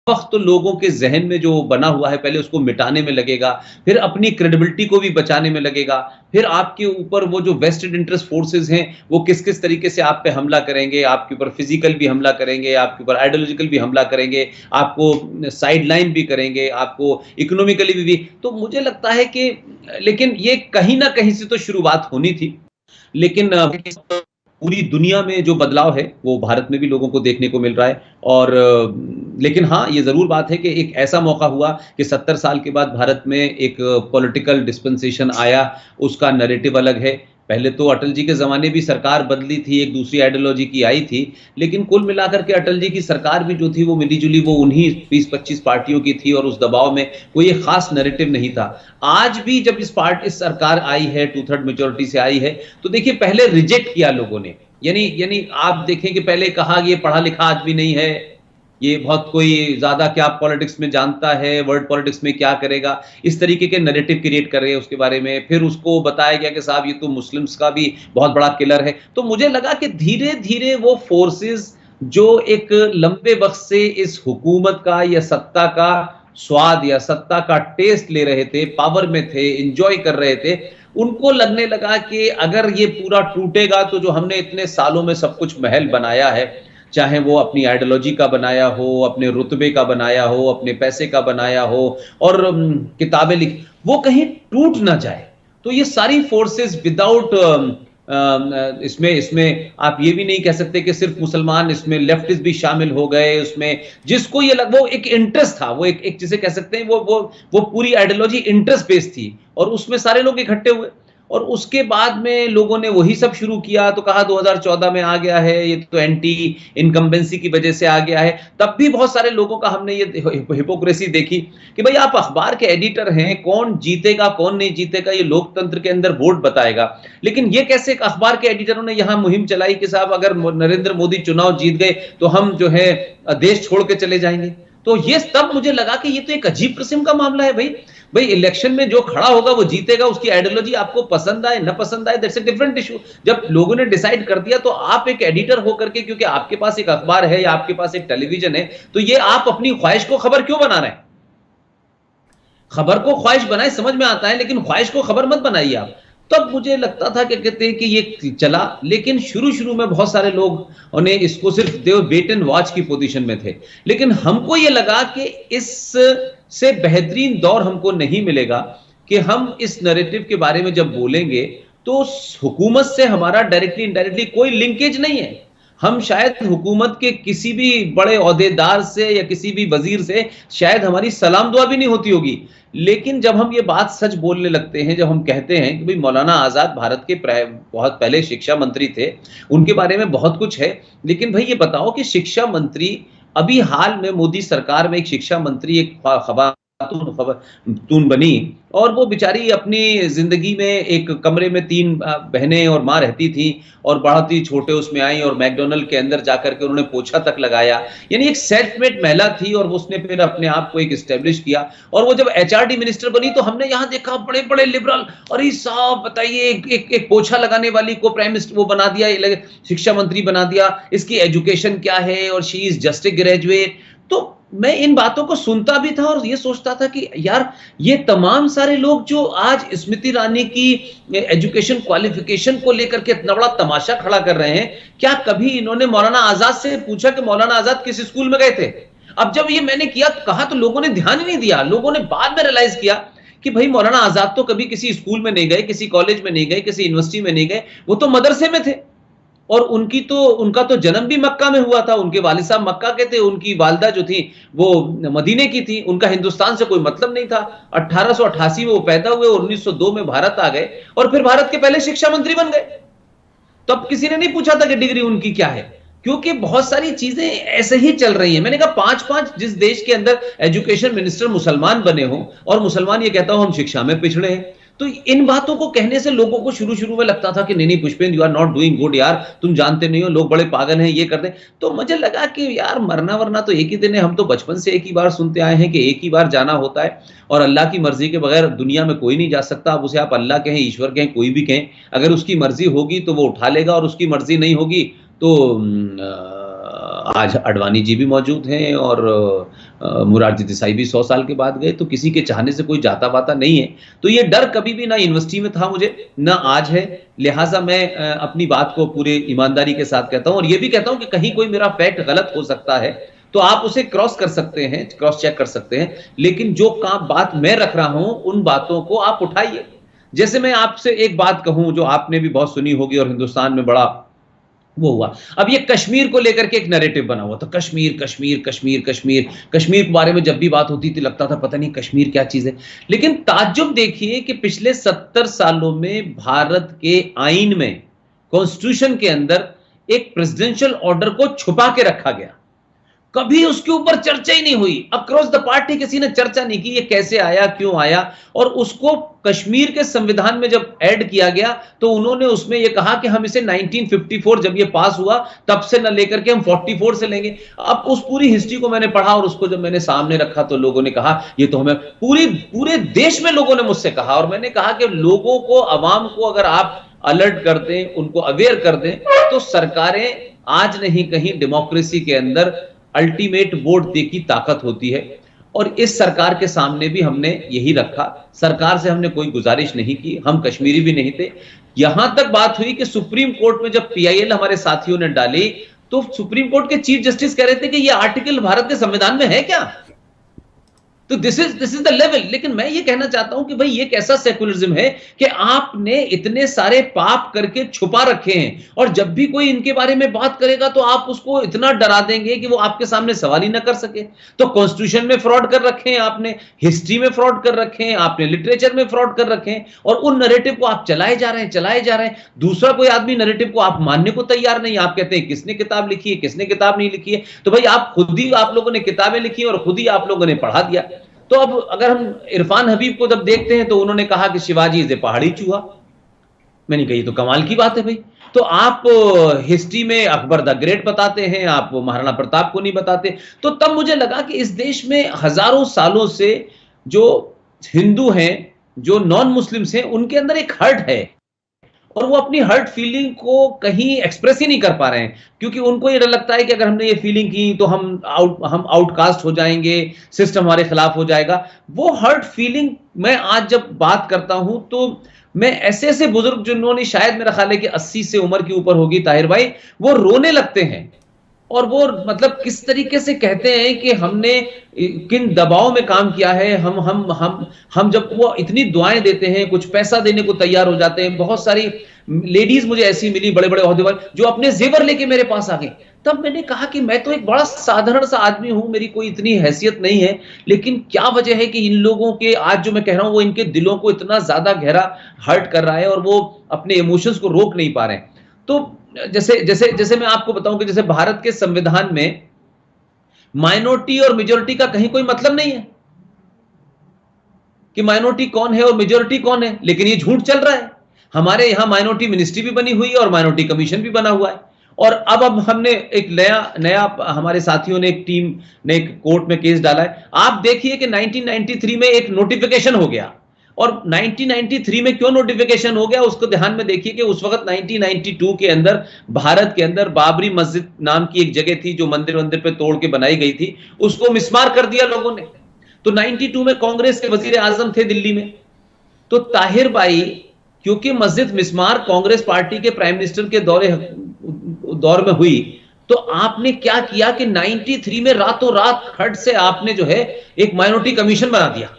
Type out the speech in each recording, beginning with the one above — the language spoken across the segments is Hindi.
वक़्त तो लोगों के ज़हन में जो बना हुआ है पहले उसको मिटाने में लगेगा, फिर अपनी क्रेडिबिलिटी को भी बचाने में लगेगा, फिर आपके ऊपर वो जो वेस्टेड इंटरेस्ट फोर्सेस हैं, वो किस-किस तरीके से आप पे हमला करेंगे, आपके ऊपर फिज़िकल भी हमला करेंगे, आपके ऊपर आइडियोलॉजिकल भी हमला करेंगे, आपको साइडलाइन भी करेंगे, आपको इकोनॉमिकली भी। तो मुझे लगता है कि लेकिन ये कहीं न कहीं से तो शुरुआत होनी थी। लेकिन पूरी दुनिया में जो बदलाव है, वो भारत में भी लोगों को देखने को मिल रहा है और लेकिन हाँ, ये ज़रूर बात है कि एक ऐसा मौका हुआ कि 70 साल के बाद भारत में एक पॉलिटिकल डिस्पेंसेशन आया, उसका नैरेटिव अलग है। पहले तो अटल जी के ज़माने भी सरकार बदली थी, एक दूसरी आइडियोलॉजी की आई थी, लेकिन कुल मिलाकर के अटल जी की सरकार भी जो थी, वो मिली-जुली वो उन्हीं 20-25 पार्टियों की थी और उस दबाव में कोई एक ख़ास नैरेटिव नहीं था। आज भी जब इस सरकार आई है, 2/3 मेजॉरिटी से आई है, तो देखिए पहले रिजेक्ट किया लोगों ने। यानी आप देखें कि पहले कहा ये पढ़ा-लिखा आदमी नहीं है, ये बहुत कोई ज़्यादा क्या पॉलिटिक्स में जानता है, वर्ल्ड पॉलिटिक्स में क्या करेगा, इस तरीके के नैरेटिव क्रिएट कर रहे हैं उसके बारे में। फिर उसको बताया गया कि साहब ये तो मुस्लिम्स का भी बहुत बड़ा किलर है। तो मुझे लगा कि धीरे-धीरे वो फोर्सेस जो एक लंबे वक़्त से इस हुकूमत का या सत्ता का स्वाद या सत्ता का टेस्ट ले रहे थे, पावर में थे, एन्जॉय कर रहे थे, उनको लगने लगा कि अगर ये पूरा टूटेगा तो जो हमने इतने सालों में सब कुछ महल बनाया है, चाहे वो अपनी आइडियोलॉजी का बनाया हो, अपने रुतबे का बनाया हो, अपने पैसे का बनाया हो और किताबें लिख वो कहीं टूट ना जाए। तो ये सारी फोर्सेस विदाउट इसमें इसमें आप ये भी नहीं कह सकते कि सिर्फ मुसलमान, इसमें लेफ्टिस्ट भी शामिल हो गए, उसमें जिसको ये लग वो एक इंटरेस्ट था, वो एक जिसे कह सकते हैं वो पूरी आइडियोलॉजी इंटरेस्ट बेस्ड थी और उसमें सारे लोग इकट्ठे हुए और उसके बाद में लोगों ने वही सब शुरू किया तो कहा 2014 में आ गया है, ये तो एंटी इनकम्बेंसी की वजह से आ गया है। तब भी बहुत सारे लोगों का हमने ये हिपोक्रेसी देखी कि भाई आप अखबार के एडिटर हैं, कौन जीतेगा कौन नहीं जीतेगा ये लोकतंत्र के अंदर वोट बताएगा। लेकिन ये कैसे अखबार के एडिटरों ने यहाँ मुहिम चलाई कि साहब अगर नरेंद्र मोदी चुनाव जीत गए तो हम जो है देश छोड़ के चले जाएंगे। तो ये तब मुझे लगा कि ये तो एक अजीब किस्म का मामला है भाई इलेक्शन में जो खड़ा होगा वो जीतेगा, उसकी आइडियोलॉजी आपको पसंद आए न पसंद आए दैट्स अ डिफरेंट इशू। जब लोगों ने डिसाइड कर दिया तो आप एक एडिटर होकर के, क्योंकि आपके पास एक अखबार है या आपके पास एक टेलीविजन है, तो ये आप अपनी ख्वाहिश को खबर क्यों बना रहे हैं? खबर को ख्वाहिश बनाए समझ में आता है, लेकिन ख्वाहिश को खबर मत बनाइए आप। तब मुझे लगता था कि कहते हैं कि ये चला, लेकिन शुरू-शुरू में बहुत सारे लोग ने इसको सिर्फ दे वेट एंड वॉच की पोजीशन में थे। लेकिन हमको ये लगा कि इस से बेहतरीन दौर हमको नहीं मिलेगा कि हम इस नैरेटिव के बारे में जब बोलेंगे तो हुकूमत से हमारा डायरेक्टली इनडायरेक्टली कोई लिंकेज नहीं है। हम शायद हुकूमत के किसी भी बड़े ओहदेदार से या किसी भी वजीर से शायद हमारी सलाम दुआ भी नहीं होती होगी, लेकिन जब हम ये बात सच बोलने लगते हैं, जब हम कहते हैं कि भाई मौलाना आज़ाद भारत के बहुत पहले शिक्षा मंत्री थे, उनके बारे में बहुत कुछ है, लेकिन भाई ये बताओ कि शिक्षा मंत्री अभी हाल में मोदी सरकार में एक शिक्षा मंत्री एक खवातून बनी और वो बेचारी अपनी जिंदगी में एक कमरे में 3 बहनें और माँ रहती थी और बहुत ही छोटे उसमें आई और मैकडॉनल्ड के अंदर जाकर के उन्होंने पोछा तक लगाया। यानी एक सेल्फ मेड महिला थी और उसने फिर अपने आप को एक एस्टेब्लिश किया और वो जब एचआरडी मिनिस्टर बनी तो हमने यहाँ देखा बड़े बड़े लिबरल, अरे साहब बताइए एक पोछा लगाने वाली को प्राइम मिनिस्टर वो बना दिया, शिक्षा मंत्री बना दिया, इसकी एजुकेशन क्या है और she is just a graduate. तो मैं इन बातों को सुनता भी था और ये सोचता था कि यार ये तमाम सारे लोग जो आज स्मृति ईरानी की एजुकेशन क्वालिफिकेशन को लेकर के इतना बड़ा तमाशा खड़ा कर रहे हैं, क्या कभी इन्होंने मौलाना आजाद से पूछा कि मौलाना आजाद किस स्कूल में गए थे? अब जब ये मैंने किया कहा तो लोगों ने ध्यान ही नहीं दिया। लोगों ने बाद में रियलाइज किया कि भाई मौलाना आजाद तो कभी किसी स्कूल में नहीं गए, किसी कॉलेज में नहीं गए, किसी यूनिवर्सिटी में नहीं गए, वो तो मदरसे में थे और उनका तो जन्म भी मक्का में हुआ था। उनके वालिद साहब मक्का के थे, उनकी वालिदा जो थी वो मदीने की थी, उनका हिंदुस्तान से कोई मतलब नहीं था। 1888 में वो पैदा हुए और 1902 में भारत आ गए और फिर भारत के पहले शिक्षा मंत्री बन गए। तब किसी ने नहीं पूछा था कि डिग्री उनकी क्या है, क्योंकि बहुत सारी चीजें ऐसे ही चल रही हैं। मैंने कहा 5-5 जिस देश के अंदर एजुकेशन मिनिस्टर मुसलमान बने हो और मुसलमान ये कहता हो हम शिक्षा में पिछड़े हैं, तो इन बातों को कहने से लोगों को शुरू में लगता था कि नहीं Pushpendra you are not doing good यार, तुम जानते नहीं हो लोग बड़े पागल हैं, ये करते। तो मुझे लगा कि यार मरना वरना तो एक ही दिन है, हम तो बचपन से एक ही बार सुनते आए हैं कि एक ही बार जाना होता है और अल्लाह की मर्जी के बगैर दुनिया में कोई नहीं जा सकता। अब उसे आप अल्लाह कहें, ईश्वर कहें, कोई भी कहें, अगर उसकी मर्जी होगी तो वो उठा लेगा और उसकी मर्जी नहीं होगी तो आज अडवाणी जी भी मौजूद हैं और मोरारजी देसाई भी 100 साल के बाद गए, तो किसी के चाहने से कोई जाता-पाता नहीं है। तो ये डर कभी भी ना यूनिवर्सिटी में था मुझे, ना आज है। लिहाज़ा मैं अपनी बात को पूरी ईमानदारी के साथ कहता हूँ और ये भी कहता हूँ कि कहीं कोई मेरा फैक्ट गलत हो सकता है, तो आप उसे क्रॉस कर सकते हैं, क्रॉस चेक कर सकते हैं। लेकिन जो काम बात मैं रख रहा हूँ, उन बातों को आप उठाइए। जैसे मैं आपसे एक बात कहूँ जो आपने भी बहुत सुनी होगी और हिंदुस्तान में बड़ा वो हुआ। अब ये कश्मीर को लेकर के एक नैरेटिव बना हुआ था, कश्मीर, कश्मीर, कश्मीर, कश्मीर। कश्मीर के बारे में जब भी बात होती थी लगता था पता नहीं कश्मीर क्या चीज़ है। लेकिन ताज्जुब देखिए कि पिछले 70 सालों में भारत के आईन में, कॉन्स्टिट्यूशन के अंदर एक प्रेसिडेंशियल ऑर्डर को छुपा के रखा गया। कभी उसके ऊपर चर्चा ही नहीं हुई। अक्रॉस द पार्टी किसी ने चर्चा नहीं की ये कैसे आया, क्यों आया। और उसको कश्मीर के संविधान में जब ऐड किया गया तो उन्होंने उसमें ये कहा कि हम इसे 1954 जब ये पास हुआ तब से न लेकर के हम 44 से लेंगे। अब उस पूरी हिस्ट्री को मैंने पढ़ा और उसको जब मैंने सामने रखा तो लोगों ने कहा ये तो हमें पूरे देश में लोगों ने मुझसे कहा। और मैंने कहा कि लोगों को, अवाम को अगर आप अलर्ट कर दें, उनको अवेयर कर दें, तो सरकारें आज नहीं कहीं डेमोक्रेसी के अंदर अल्टीमेट वोट दे की ताकत होती है। और इस सरकार के सामने भी हमने यही रखा। सरकार से हमने कोई गुजारिश नहीं की, हम कश्मीरी भी नहीं थे। यहां तक बात हुई कि सुप्रीम कोर्ट में जब पीआईएल हमारे साथियों ने डाली तो सुप्रीम कोर्ट के चीफ जस्टिस कह रहे थे कि ये आर्टिकल भारत के संविधान में है क्या। तो दिस इज द लेवल। लेकिन मैं ये कहना चाहता हूं कि भाई ये कैसा सेकुलरिज्म है कि आपने इतने सारे पाप करके छुपा रखे हैं और जब भी कोई इनके बारे में बात करेगा तो आप उसको इतना डरा देंगे कि वो आपके सामने सवाल ही ना कर सके। तो कॉन्स्टिट्यूशन में फ्रॉड कर रखे हैं आपने, हिस्ट्री में फ्रॉड कर रखे हैं आपने, लिटरेचर में फ्रॉड कर रखे हैं और उन नैरेटिव को आप चलाए जा रहे हैं। दूसरा कोई आदमी नैरेटिव को आप मानने को तैयार नहीं। आप कहते हैं किसने किताब लिखी है, किसने किताब नहीं लिखी है। तो भाई आप लोगों ने किताबें लिखी और खुद ही आप लोगों ने पढ़ा दिया। तो अब अगर हम इरफान हबीब को जब देखते हैं तो उन्होंने कहा कि शिवाजी इज ए पहाड़ी चूहा। मैंने कहा ये तो कमाल की बात है भाई। तो आप हिस्ट्री में अकबर द ग्रेट बताते हैं, आप महाराणा प्रताप को नहीं बताते। तो तब मुझे लगा कि इस देश में हजारों सालों से जो हिंदू हैं, जो नॉन मुस्लिम्स हैं, उनके अंदर एक हर्ट है और वो अपनी हर्ट फीलिंग को कहीं एक्सप्रेस ही नहीं कर पा रहे हैं क्योंकि उनको ये डर लगता है कि अगर हमने ये फीलिंग की तो हम आउटकास्ट हो जाएंगे, सिस्टम हमारे खिलाफ हो जाएगा। वो हर्ट फीलिंग मैं आज जब बात करता हूं तो मैं ऐसे बुजुर्ग जिन्होंने शायद मेरा ख्याल है कि 80 से उम्र के ऊपर होगी ताहिर भाई, वो रोने लगते हैं और वो मतलब किस तरीके से कहते हैं कि हमने किन दबाव में काम किया है। हम जब वो इतनी दुआएं देते हैं, कुछ पैसा देने को तैयार हो जाते हैं। बहुत सारी लेडीज मुझे ऐसी मिली, बड़े बड़े ओहदेदार, जो अपने जेवर लेके मेरे पास आ गए। तब मैंने कहा कि मैं तो एक बड़ा साधारण सा आदमी हूं, मेरी कोई इतनी हैसियत नहीं है, लेकिन क्या वजह है कि इन लोगों के आज जो मैं कह रहा हूं वो इनके दिलों को इतना ज्यादा गहरा हर्ट कर रहा है और वो अपने इमोशंस को रोक नहीं पा रहे हैं। तो जैसे मैं आपको बताऊं कि जैसे भारत के संविधान में माइनॉरिटी और मेजॉरिटी का कहीं कोई मतलब नहीं है कि माइनॉरिटी कौन है और मेजॉरिटी कौन है, लेकिन ये झूठ चल रहा है। हमारे यहां माइनॉरिटी मिनिस्ट्री भी बनी हुई है और माइनॉरिटी कमीशन भी बना हुआ है। और अब हमने एक नया हमारे साथियों ने, एक टीम ने एक कोर्ट में केस डाला है। आप देखिए कि 1993 में एक नोटिफिकेशन हो गया और 1993 में क्यों नोटिफिकेशन हो गया उसको ध्यान में देखिए कि उस वक्त 1992 के अंदर भारत के अंदर बाबरी मस्जिद नाम की एक जगह थी जो मंदिर पे तोड़ के बनाई गई थी, उसको मिसमार कर दिया लोगों ने। तो 92 में कांग्रेस के वजीर आजम थे दिल्ली में, तो ताहिर भाई क्योंकि मस्जिद मिसमार कांग्रेस पार्टी के प्राइम मिनिस्टर के दौर में हुई, तो आपने क्या किया कि 93 में रातों रात खट से आपने जो है एक माइनॉरिटी कमीशन बना दिया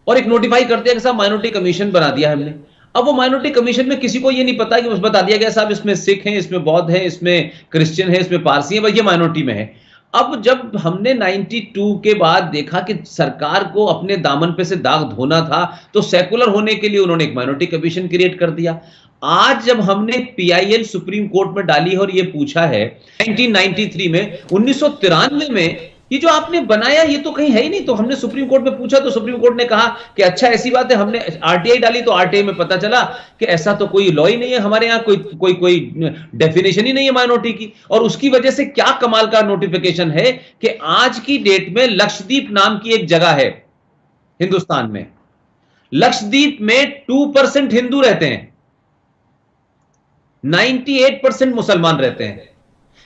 और एक नोटिफाई कर दिया कि साहब माइनॉरिटी कमीशन बना दिया हमने। अब वो माइनॉरिटी कमीशन में किसी को ये नहीं पता कि बस बता दिया गया साहब इसमें सिख हैं, इसमें बौद्ध हैं, इसमें क्रिश्चियन है, इसमें पारसी है, भाई ये माइनॉरिटी में है। अब जब हमने 92 के बाद देखा कि सरकार को अपने दामन पे से दाग धोना था तो सेकुलर होने के लिए उन्होंने एक माइनॉरिटी कमीशन क्रिएट कर दिया। आज जब हमने पीआईएल सुप्रीम कोर्ट में डाली और ये पूछा है 1993 में, 1993 में ये जो आपने बनाया ये तो कहीं है ही नहीं। तो हमने सुप्रीम कोर्ट में पूछा तो सुप्रीम कोर्ट ने कहा कि अच्छा ऐसी बात है, हमने आरटीआई डाली तो आरटीआई में पता चला कि ऐसा तो कोई लॉ ही नहीं है हमारे यहाँ, कोई डेफिनेशन ही नहीं है माइनॉरिटी की। और उसकी वजह से क्या कमाल का नोटिफिकेशन है कि आज की डेट में लक्षद्वीप नाम की एक जगह है हिंदुस्तान में, लक्षद्वीप में 2% हिंदू रहते हैं, 98% मुसलमान रहते हैं।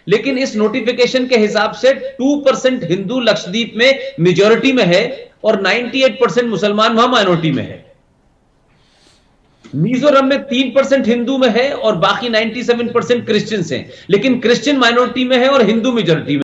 लेकिन इस नोटिफिकेशन के हिसाब से 2% हिंदू लक्षद्वीप में मेजॉरिटी में है और 98% मुसलमान वहां माइनॉरिटी में है। मिजोरम में 3% हिंदू में है और बाकी 97% क्रिश्चियंस हैं, लेकिन क्रिश्चियन माइनॉरिटी में है और हिंदू मेजॉरिटी में